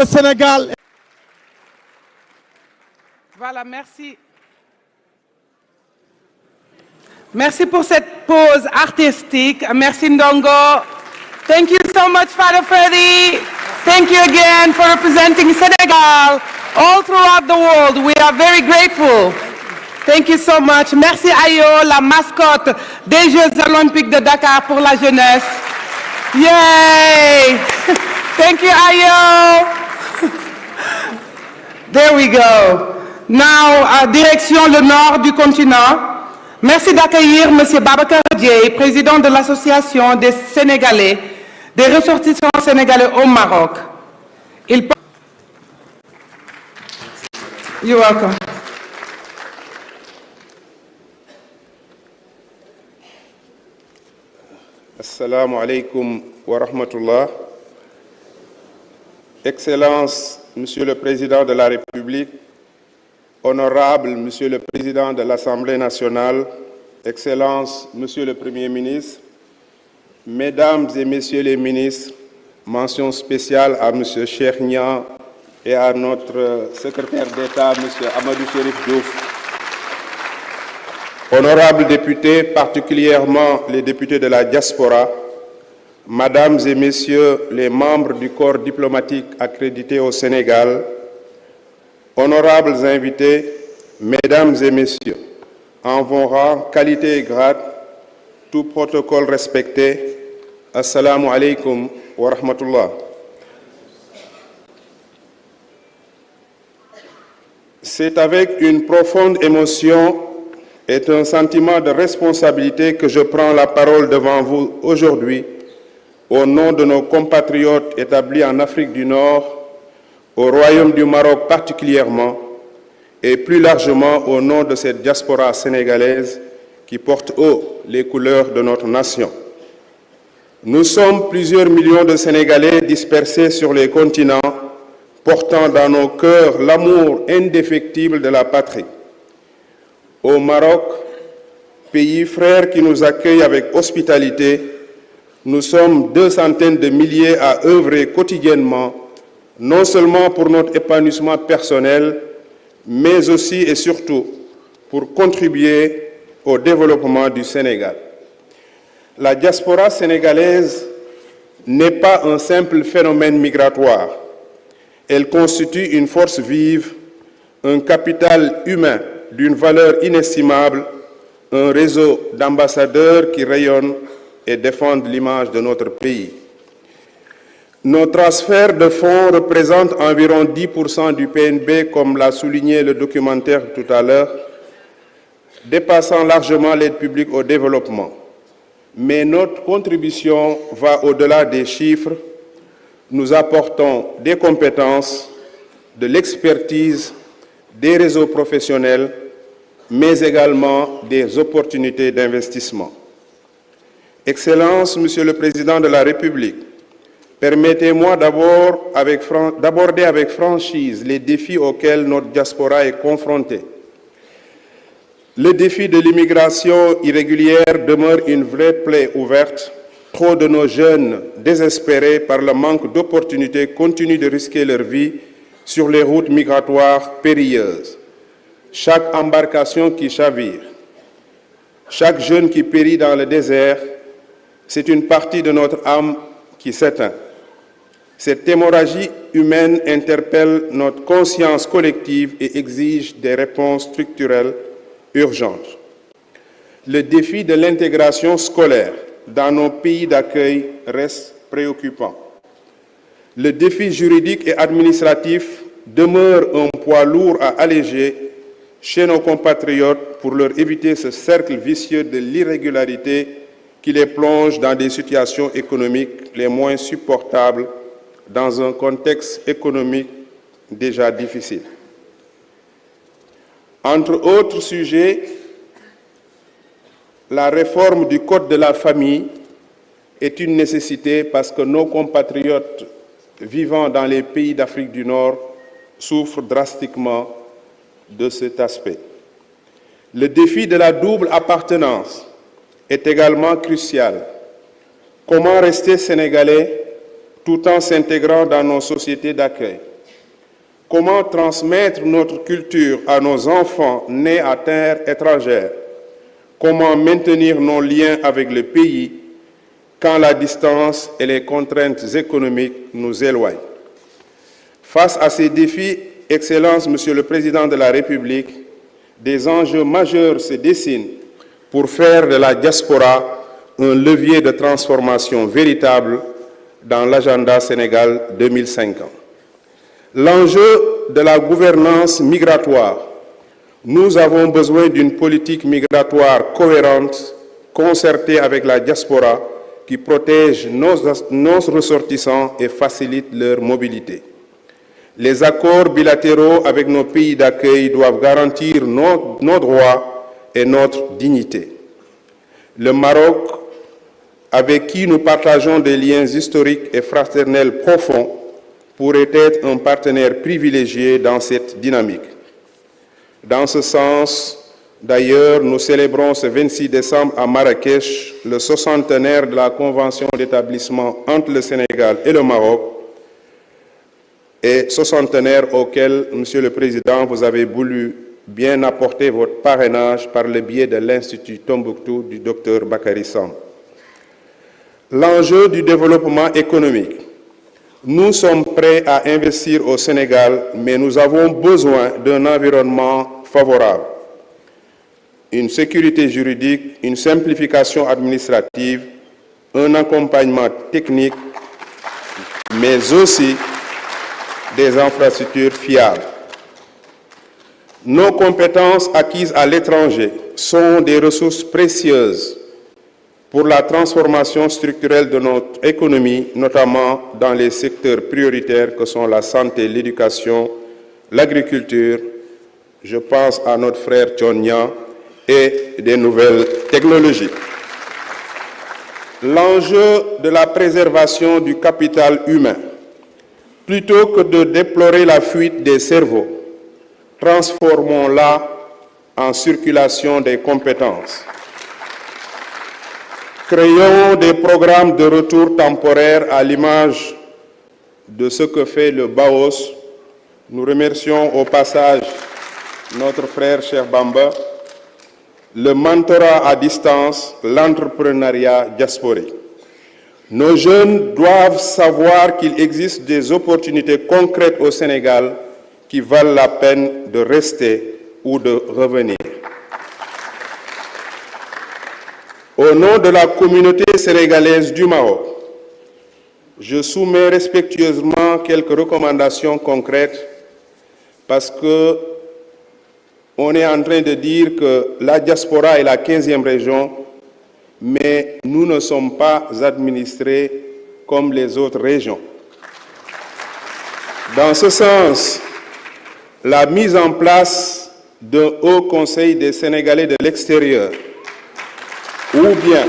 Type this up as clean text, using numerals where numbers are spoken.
Le Sénégal. Voilà, merci. Merci pour cette pause artistique. Merci Ndongo. Thank you so much, Father Freddy. Thank you again for representing Senegal all throughout the world. We are very grateful. Thank you so much. Merci Ayo, la mascotte des Jeux Olympiques de Dakar pour la jeunesse. Yay! Thank you Ayo. There we go. Now, direction le nord du continent. Merci d'accueillir M. Babacar Dieye, président de l'Association des Sénégalais, des ressortissants sénégalais au Maroc. You're welcome. Assalamu alaikum wa rahmatullah. Excellence, Monsieur le Président de la République, Honorable Monsieur le Président de l'Assemblée nationale, Excellence, Monsieur le Premier ministre, Mesdames et Messieurs les ministres, mention spéciale à Monsieur Cheikh Niang et à notre secrétaire d'État, Monsieur Amadou Chérif Diouf. Honorables députés, particulièrement les députés de la diaspora, Mesdames et Messieurs les membres du corps diplomatique accrédité au Sénégal, honorables invités, Mesdames et Messieurs, en vos rangs, qualité et grade, tout protocole respecté, Assalamu alaikum wa rahmatullah. C'est avec une profonde émotion et un sentiment de responsabilité que je prends la parole devant vous aujourd'hui au nom de nos compatriotes établis en Afrique du Nord, au Royaume du Maroc particulièrement, et plus largement au nom de cette diaspora sénégalaise qui porte haut les couleurs de notre nation. Nous sommes plusieurs millions de Sénégalais dispersés sur les continents, portant dans nos cœurs l'amour indéfectible de la patrie. Au Maroc, pays frère qui nous accueille avec hospitalité, nous sommes 200 de milliers à œuvrer quotidiennement, non seulement pour notre épanouissement personnel, mais aussi et surtout pour contribuer au développement du Sénégal. La diaspora sénégalaise n'est pas un simple phénomène migratoire. Elle constitue une force vive, un capital humain d'une valeur inestimable, un réseau d'ambassadeurs qui rayonnent et défendent l'image de notre pays. Nos transferts de fonds représentent environ 10% du PNB, comme l'a souligné le documentaire tout à l'heure, dépassant largement l'aide publique au développement. Mais notre contribution va au-delà des chiffres. Nous apportons des compétences, de l'expertise, des réseaux professionnels, mais également des opportunités d'investissement. Excellence, Monsieur le Président de la République, permettez-moi d'aborder avec franchise les défis auxquels notre diaspora est confrontée. Le défi de l'immigration irrégulière demeure une vraie plaie ouverte. Trop de nos jeunes, désespérés par le manque d'opportunités, continuent de risquer leur vie sur les routes migratoires périlleuses. Chaque embarcation qui chavire, chaque jeune qui périt dans le désert, c'est une partie de notre âme qui s'éteint. Cette hémorragie humaine interpelle notre conscience collective et exige des réponses structurelles urgentes. Le défi de l'intégration scolaire dans nos pays d'accueil reste préoccupant. Le défi juridique et administratif demeure un poids lourd à alléger chez nos compatriotes pour leur éviter ce cercle vicieux de l'irrégularité qui les plonge dans des situations économiques les moins supportables dans un contexte économique déjà difficile. Entre autres sujets, la réforme du Code de la famille est une nécessité parce que nos compatriotes vivant dans les pays d'Afrique du Nord souffrent drastiquement de cet aspect. Le défi de la double appartenance est également crucial. Comment rester sénégalais tout en s'intégrant dans nos sociétés d'accueil? Comment transmettre notre culture à nos enfants nés à terre étrangère? Comment maintenir nos liens avec le pays quand la distance et les contraintes économiques nous éloignent? Face à ces défis, Excellence, Monsieur le Président de la République, des enjeux majeurs se dessinent pour faire de la diaspora un levier de transformation véritable dans l'agenda Sénégal 2050. L'enjeu de la gouvernance migratoire. Nous avons besoin d'une politique migratoire cohérente, concertée avec la diaspora, qui protège nos ressortissants et facilite leur mobilité. Les accords bilatéraux avec nos pays d'accueil doivent garantir nos droits et notre dignité. Le Maroc, avec qui nous partageons des liens historiques et fraternels profonds, pourrait être un partenaire privilégié dans cette dynamique. Dans ce sens, d'ailleurs, nous célébrons ce 26 décembre à Marrakech le 60e de la Convention d'établissement entre le Sénégal et le Maroc, et 60e auquel, Monsieur le Président, vous avez voulu bien apporter votre parrainage par le biais de l'Institut Tombouctou du Dr Bakary Samb. L'enjeu du développement économique. Nous sommes prêts à investir au Sénégal, mais nous avons besoin d'un environnement favorable, une sécurité juridique, une simplification administrative, un accompagnement technique, mais aussi des infrastructures fiables. Nos compétences acquises à l'étranger sont des ressources précieuses pour la transformation structurelle de notre économie, notamment dans les secteurs prioritaires que sont la santé, l'éducation, l'agriculture. Je pense à notre frère Tchonnia et des nouvelles technologies. L'enjeu de la préservation du capital humain. Plutôt que de déplorer la fuite des cerveaux, transformons-la en circulation des compétences. Créons des programmes de retour temporaire à l'image de ce que fait le BAOS. Nous remercions au passage notre frère Cheikh Bamba, le mentorat à distance, l'entrepreneuriat diasporique. Nos jeunes doivent savoir qu'il existe des opportunités concrètes au Sénégal qui valent la peine de rester ou de revenir. Au nom de la communauté sénégalaise du Maroc, je soumets respectueusement quelques recommandations concrètes parce que on est en train de dire que la diaspora est la 15e région, mais nous ne sommes pas administrés comme les autres régions. Dans ce sens, la mise en place d'un Haut Conseil des Sénégalais de l'extérieur, ou bien